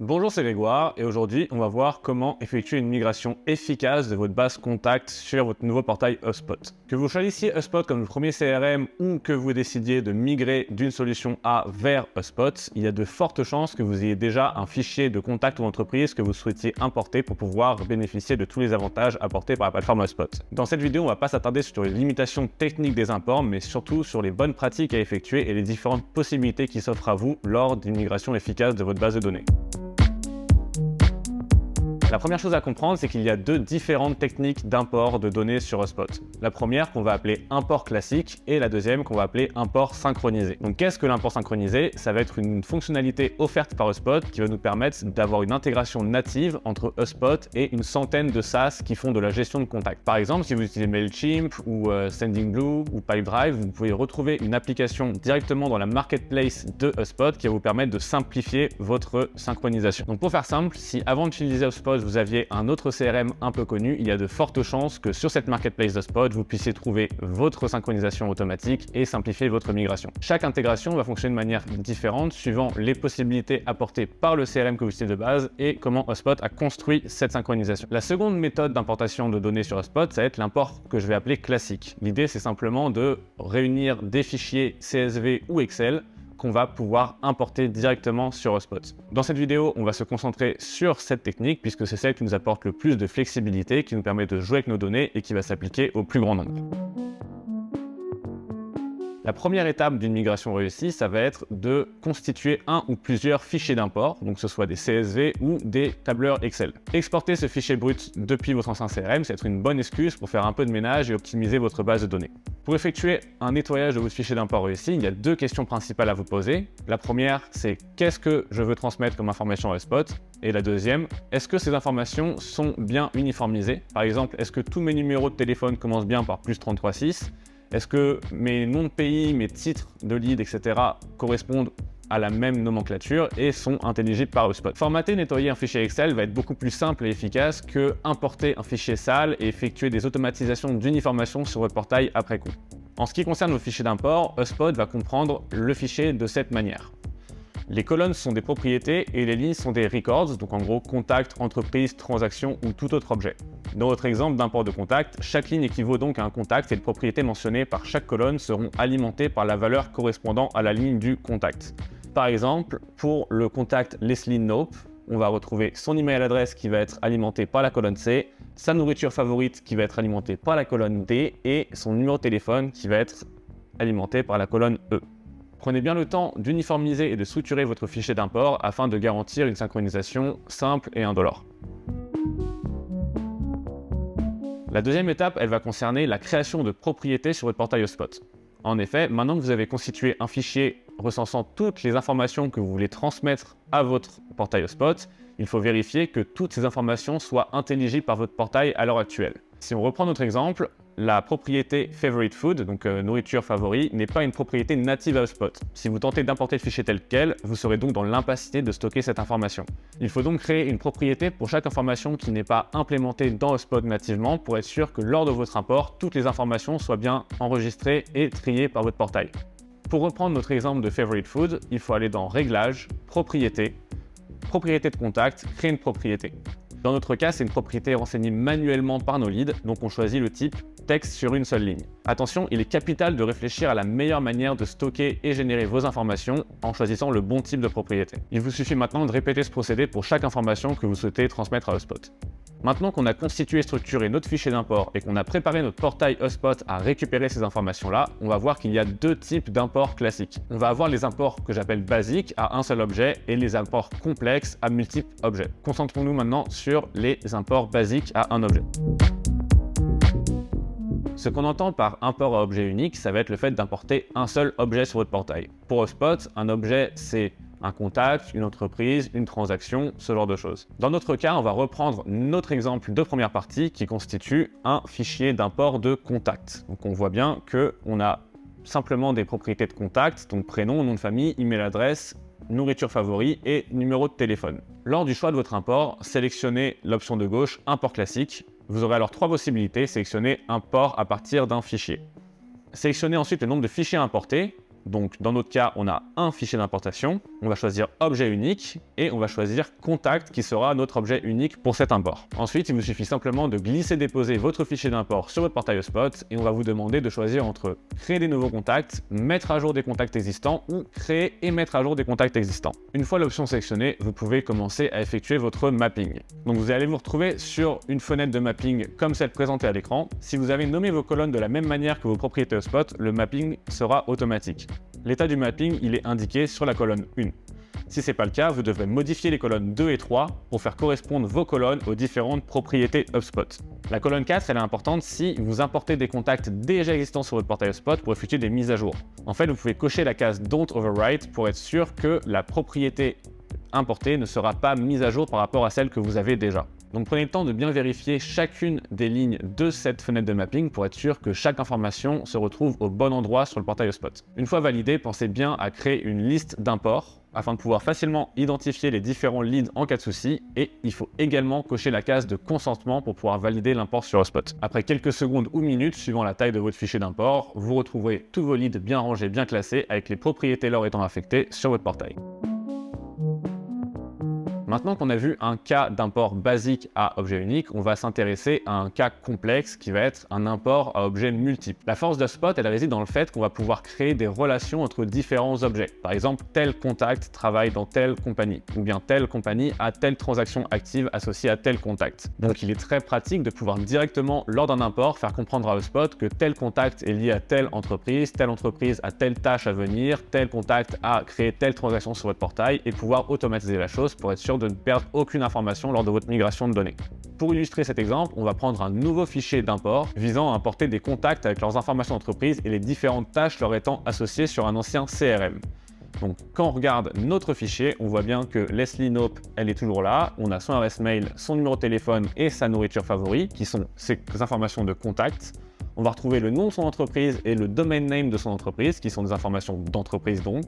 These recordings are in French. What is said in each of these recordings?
Bonjour, c'est Grégoire et aujourd'hui on va voir comment effectuer une migration efficace de votre base contact sur votre nouveau portail HubSpot. Que vous choisissiez HubSpot comme le premier CRM ou que vous décidiez de migrer d'une solution A vers HubSpot, il y a de fortes chances que vous ayez déjà un fichier de contact ou entreprise que vous souhaitiez importer pour pouvoir bénéficier de tous les avantages apportés par la plateforme HubSpot. Dans cette vidéo, on ne va pas s'attarder sur les limitations techniques des imports, mais surtout sur les bonnes pratiques à effectuer et les différentes possibilités qui s'offrent à vous lors d'une migration efficace de votre base de données. La première chose à comprendre, c'est qu'il y a deux différentes techniques d'import de données sur HubSpot. La première qu'on va appeler import classique et la deuxième qu'on va appeler import synchronisé. Donc qu'est-ce que l'import synchronisé? Ça va être une fonctionnalité offerte par HubSpot qui va nous permettre d'avoir une intégration native entre HubSpot et une centaine de SaaS qui font de la gestion de contacts. Par exemple, si vous utilisez Mailchimp ou Sendinblue ou Pipedrive, vous pouvez retrouver une application directement dans la marketplace de HubSpot qui va vous permettre de simplifier votre synchronisation. Donc pour faire simple, si avant d'utiliser HubSpot, vous aviez un autre CRM un peu connu, il y a de fortes chances que sur cette marketplace HubSpot, vous puissiez trouver votre synchronisation automatique et simplifier votre migration. Chaque intégration va fonctionner de manière différente suivant les possibilités apportées par le CRM que vous utilisez de base et comment HubSpot a construit cette synchronisation. La seconde méthode d'importation de données sur HubSpot, ça va être l'import que je vais appeler classique. L'idée, c'est simplement de réunir des fichiers CSV ou Excel qu'on va pouvoir importer directement sur HubSpot. Dans cette vidéo, on va se concentrer sur cette technique puisque c'est celle qui nous apporte le plus de flexibilité, qui nous permet de jouer avec nos données et qui va s'appliquer au plus grand nombre. La première étape d'une migration réussie, ça va être de constituer un ou plusieurs fichiers d'import, donc que ce soit des CSV ou des tableurs Excel. Exporter ce fichier brut depuis votre ancien CRM, c'est être une bonne excuse pour faire un peu de ménage et optimiser votre base de données. Pour effectuer un nettoyage de votre fichier d'import réussi, il y a deux questions principales à vous poser. La première, c'est qu'est-ce que je veux transmettre comme information à HubSpot? Et la deuxième, est-ce que ces informations sont bien uniformisées? Par exemple, est-ce que tous mes numéros de téléphone commencent bien par +336? Est-ce que mes noms de pays, mes titres de lead, etc. correspondent à la même nomenclature et sont intelligibles par HubSpot? Formater, nettoyer un fichier Excel va être beaucoup plus simple et efficace que importer un fichier sale et effectuer des automatisations d'uniformation sur votre portail après coup. En ce qui concerne vos fichiers d'import, HubSpot va comprendre le fichier de cette manière. Les colonnes sont des propriétés et les lignes sont des records, donc en gros contact, entreprise, transaction ou tout autre objet. Dans votre exemple d'import de contact, chaque ligne équivaut donc à un contact et les propriétés mentionnées par chaque colonne seront alimentées par la valeur correspondant à la ligne du contact. Par exemple, pour le contact Leslie Knope, on va retrouver son email adresse qui va être alimenté par la colonne C, sa nourriture favorite qui va être alimentée par la colonne D et son numéro de téléphone qui va être alimenté par la colonne E. Prenez bien le temps d'uniformiser et de structurer votre fichier d'import afin de garantir une synchronisation simple et indolore. La deuxième étape, elle va concerner la création de propriétés sur votre portail HubSpot. En effet, maintenant que vous avez constitué un fichier recensant toutes les informations que vous voulez transmettre à votre portail HubSpot, il faut vérifier que toutes ces informations soient intelligibles par votre portail à l'heure actuelle. Si on reprend notre exemple, la propriété Favorite Food, donc nourriture favori, n'est pas une propriété native à HubSpot. Si vous tentez d'importer le fichier tel quel, vous serez donc dans l'impacité de stocker cette information. Il faut donc créer une propriété pour chaque information qui n'est pas implémentée dans HubSpot nativement pour être sûr que lors de votre import, toutes les informations soient bien enregistrées et triées par votre portail. Pour reprendre notre exemple de Favorite Food, il faut aller dans Réglages, Propriétés, Propriété de contact, créer une propriété. Dans notre cas, c'est une propriété renseignée manuellement par nos leads, donc on choisit le type texte sur une seule ligne. Attention, il est capital de réfléchir à la meilleure manière de stocker et générer vos informations en choisissant le bon type de propriété. Il vous suffit maintenant de répéter ce procédé pour chaque information que vous souhaitez transmettre à HubSpot. Maintenant qu'on a constitué et structuré notre fichier d'import et qu'on a préparé notre portail HubSpot à récupérer ces informations-là, on va voir qu'il y a deux types d'imports classiques. On va avoir les imports que j'appelle basiques à un seul objet et les imports complexes à multiples objets. Concentrons-nous maintenant sur les imports basiques à un objet. Ce qu'on entend par import à objet unique, ça va être le fait d'importer un seul objet sur votre portail. Pour HubSpot, un objet, c'est un contact, une entreprise, une transaction, ce genre de choses. Dans notre cas, on va reprendre notre exemple de première partie qui constitue un fichier d'import de contact. Donc on voit bien qu'on a simplement des propriétés de contact, donc prénom, nom de famille, email adresse, nourriture favori et numéro de téléphone. Lors du choix de votre import, sélectionnez l'option de gauche import classique. Vous aurez alors trois possibilités, sélectionnez import à partir d'un fichier. Sélectionnez ensuite le nombre de fichiers à importer. Donc dans notre cas, on a un fichier d'importation, on va choisir objet unique et on va choisir contact qui sera notre objet unique pour cet import. Ensuite, il vous suffit simplement de glisser-déposer votre fichier d'import sur votre portail HubSpot et on va vous demander de choisir entre créer des nouveaux contacts, mettre à jour des contacts existants ou créer et mettre à jour des contacts existants. Une fois l'option sélectionnée, vous pouvez commencer à effectuer votre mapping. Donc vous allez vous retrouver sur une fenêtre de mapping comme celle présentée à l'écran. Si vous avez nommé vos colonnes de la même manière que vos propriétés HubSpot, le mapping sera automatique. L'état du mapping, il est indiqué sur la colonne 1. Si ce n'est pas le cas, vous devrez modifier les colonnes 2 et 3 pour faire correspondre vos colonnes aux différentes propriétés HubSpot. La colonne 4, elle est importante si vous importez des contacts déjà existants sur votre portail HubSpot pour effectuer des mises à jour. En fait, vous pouvez cocher la case Don't Overwrite pour être sûr que la propriété importée ne sera pas mise à jour par rapport à celle que vous avez déjà. Donc prenez le temps de bien vérifier chacune des lignes de cette fenêtre de mapping pour être sûr que chaque information se retrouve au bon endroit sur le portail HubSpot. Une fois validé, pensez bien à créer une liste d'imports afin de pouvoir facilement identifier les différents leads en cas de souci, et il faut également cocher la case de consentement pour pouvoir valider l'import sur HubSpot. Après quelques secondes ou minutes, suivant la taille de votre fichier d'import, vous retrouverez tous vos leads bien rangés, bien classés, avec les propriétés leur étant affectées sur votre portail. Maintenant qu'on a vu un cas d'import basique à objet unique, on va s'intéresser à un cas complexe qui va être un import à objet multiple. La force d'HubSpot, elle réside dans le fait qu'on va pouvoir créer des relations entre différents objets. Par exemple, tel contact travaille dans telle compagnie, ou bien telle compagnie a telle transaction active associée à tel contact. Donc il est très pratique de pouvoir directement, lors d'un import, faire comprendre à HubSpot que tel contact est lié à telle entreprise a telle tâche à venir, tel contact a créé telle transaction sur votre portail, et pouvoir automatiser la chose pour être sûr de ne perdre aucune information lors de votre migration de données. Pour illustrer cet exemple, on va prendre un nouveau fichier d'import visant à importer des contacts avec leurs informations d'entreprise et les différentes tâches leur étant associées sur un ancien CRM. Donc quand on regarde notre fichier, on voit bien que Leslie Knope, elle est toujours là, on a son adresse mail, son numéro de téléphone et sa nourriture favorite, qui sont ces informations de contact. On va retrouver le nom de son entreprise et le domain name de son entreprise, qui sont des informations d'entreprise donc.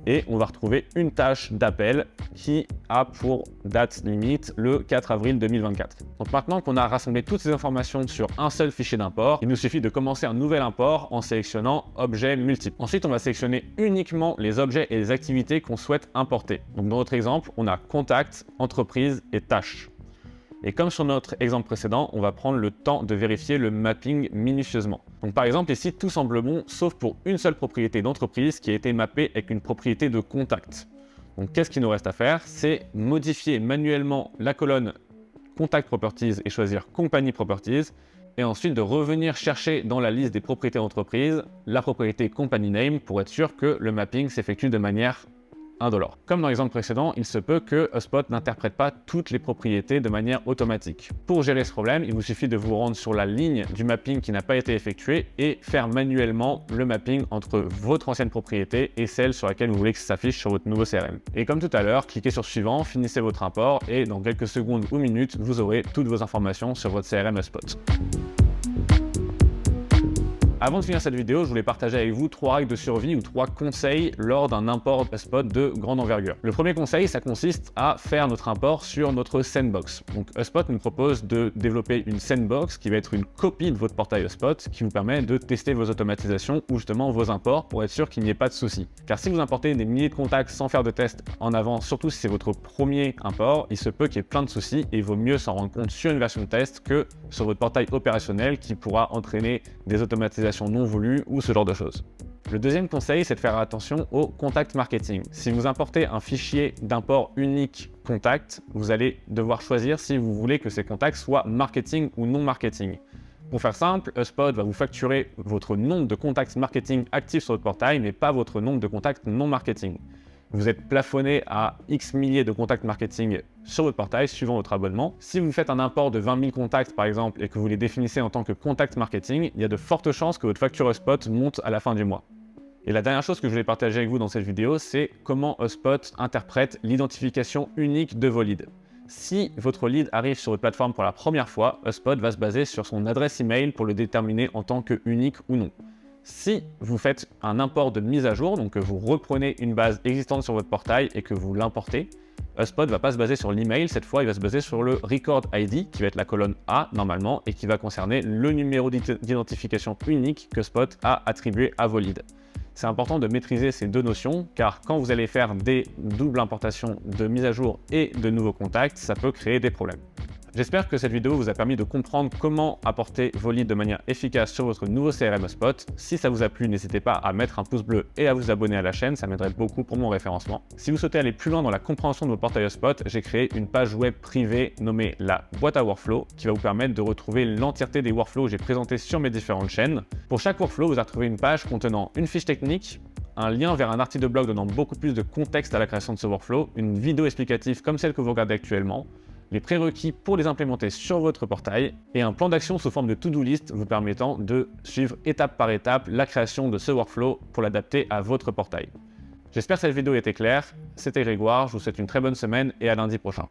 Et on va retrouver une tâche d'appel qui a pour date limite le 4 avril 2024. Donc maintenant qu'on a rassemblé toutes ces informations sur un seul fichier d'import, il nous suffit de commencer un nouvel import en sélectionnant Objets multiples. Ensuite, on va sélectionner uniquement les objets et les activités qu'on souhaite importer. Donc dans notre exemple, on a Contact, Entreprise et Tâches. Et comme sur notre exemple précédent, on va prendre le temps de vérifier le mapping minutieusement. Donc par exemple, ici, tout semble bon, sauf pour une seule propriété d'entreprise qui a été mappée avec une propriété de contact. Donc qu'est-ce qu'il nous reste à faire? C'est modifier manuellement la colonne Contact Properties et choisir Company Properties, et ensuite de revenir chercher dans la liste des propriétés d'entreprise la propriété Company Name pour être sûr que le mapping s'effectue de manière indolore. Comme dans l'exemple précédent, il se peut que HubSpot n'interprète pas toutes les propriétés de manière automatique. Pour gérer ce problème, il vous suffit de vous rendre sur la ligne du mapping qui n'a pas été effectué et faire manuellement le mapping entre votre ancienne propriété et celle sur laquelle vous voulez que ça s'affiche sur votre nouveau CRM. Et comme tout à l'heure, cliquez sur suivant, finissez votre import et dans quelques secondes ou minutes, vous aurez toutes vos informations sur votre CRM HubSpot. Avant de finir cette vidéo, je voulais partager avec vous 3 règles de survie ou 3 conseils lors d'un import HubSpot de grande envergure. Le premier conseil, ça consiste à faire notre import sur notre sandbox. Donc HubSpot nous propose de développer une sandbox qui va être une copie de votre portail HubSpot qui vous permet de tester vos automatisations ou justement vos imports pour être sûr qu'il n'y ait pas de soucis. Car si vous importez des milliers de contacts sans faire de test en avant, surtout si c'est votre premier import, il se peut qu'il y ait plein de soucis et il vaut mieux s'en rendre compte sur une version de test que sur votre portail opérationnel qui pourra entraîner des automatisations non voulues ou ce genre de choses. Le deuxième conseil, c'est de faire attention au contact marketing. Si vous importez un fichier d'import unique contact, vous allez devoir choisir si vous voulez que ces contacts soient marketing ou non marketing. Pour faire simple, HubSpot va vous facturer votre nombre de contacts marketing actifs sur votre portail, mais pas votre nombre de contacts non marketing. Vous êtes plafonné à X milliers de contacts marketing sur votre portail suivant votre abonnement. Si vous faites un import de 20 000 contacts par exemple et que vous les définissez en tant que contact marketing, il y a de fortes chances que votre facture HubSpot monte à la fin du mois. Et la dernière chose que je voulais partager avec vous dans cette vidéo, c'est comment HubSpot interprète l'identification unique de vos leads. Si votre lead arrive sur votre plateforme pour la première fois, HubSpot va se baser sur son adresse email pour le déterminer en tant que unique ou non. Si vous faites un import de mise à jour, donc que vous reprenez une base existante sur votre portail et que vous l'importez, HubSpot ne va pas se baser sur l'email, cette fois il va se baser sur le Record ID, qui va être la colonne A normalement, et qui va concerner le numéro d'identification unique que HubSpot a attribué à vos leads. C'est important de maîtriser ces deux notions, car quand vous allez faire des doubles importations de mise à jour et de nouveaux contacts, ça peut créer des problèmes. J'espère que cette vidéo vous a permis de comprendre comment apporter vos leads de manière efficace sur votre nouveau CRM HubSpot. Si ça vous a plu, n'hésitez pas à mettre un pouce bleu et à vous abonner à la chaîne, ça m'aiderait beaucoup pour mon référencement. Si vous souhaitez aller plus loin dans la compréhension de vos portails HubSpot, j'ai créé une page web privée nommée la boîte à workflow qui va vous permettre de retrouver l'entièreté des workflows que j'ai présentés sur mes différentes chaînes. Pour chaque workflow, vous allez retrouver une page contenant une fiche technique, un lien vers un article de blog donnant beaucoup plus de contexte à la création de ce workflow, une vidéo explicative comme celle que vous regardez actuellement, les prérequis pour les implémenter sur votre portail et un plan d'action sous forme de to-do list vous permettant de suivre étape par étape la création de ce workflow pour l'adapter à votre portail. J'espère que cette vidéo était claire. C'était Grégoire, je vous souhaite une très bonne semaine et à lundi prochain.